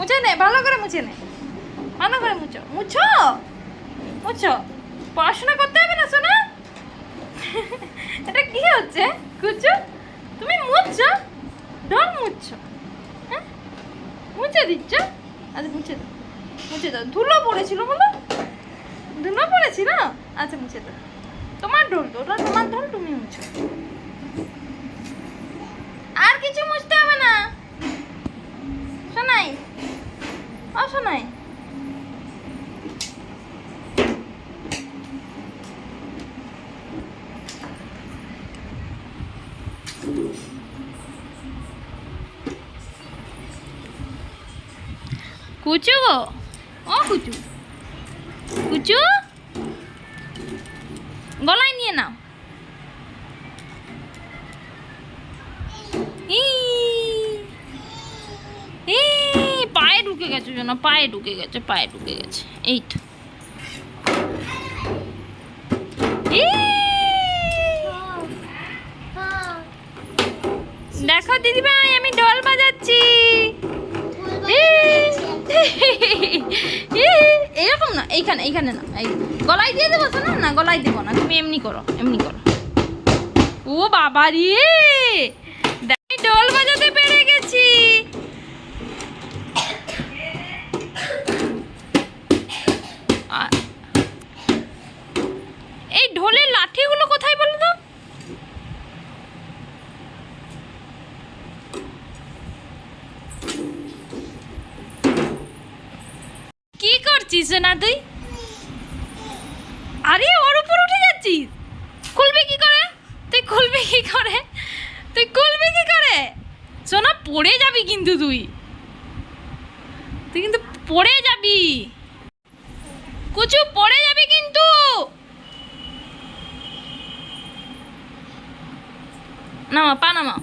মুছে নে, ভালো করে মুছে নে, ভালো করে মুছো, মুছো মুছো। পড়াশোনা করতে হবে না সোনা? এটা কি হচ্ছে কুচু? তুমি মুছছো, ঢোল মুছছো, হ্যাঁ মুছে দিচ্ছ। আচ্ছা মুছে দাও, মুছে দাও। ধুলো পড়েছিল বলো, ধুলো পড়েছিল। আচ্ছা মুছে দাও, তোমার ঢোল তো, ওটা তোমার ঢোল, তুমি মুছো। আর কিছু মুছতে হবে না শোনাই, ও শোনাই। কুচু গো, ও কুচু, কুচু গলায় নিয়ে নাও। পায়ে ঢুকে গেছে জন্য, পায়ে ঢুকে গেছে, পায়ে ঢুকে গেছে। এই তো দেখো দিদিভাই, আমি ঢোল বাজাচ্ছি। এরকম না, এইখানে এইখানে না, এই গলায় দিয়ে দেবো শোনা। না গলায় দেবো না, তুমি এমনি করো, এমনি করো। ও বাবা রে, ঢোল বাজাতে পেরে গেছি। এই ঢোলের লাঠিগুলো কোথায় বলো তো? কি করছিস না তুই? আরে ওর উপর উঠে যাচ্ছিস, খুলবি কি করে তুই? খুলবি কি করে তুই? খুলবি কি করে? সোনা পড়ে যাবি কিন্তু, তুই কিন্তু পড়ে যাবি কুচু, পড়ে যাবি কিন্তু। নামা, পা নামাও।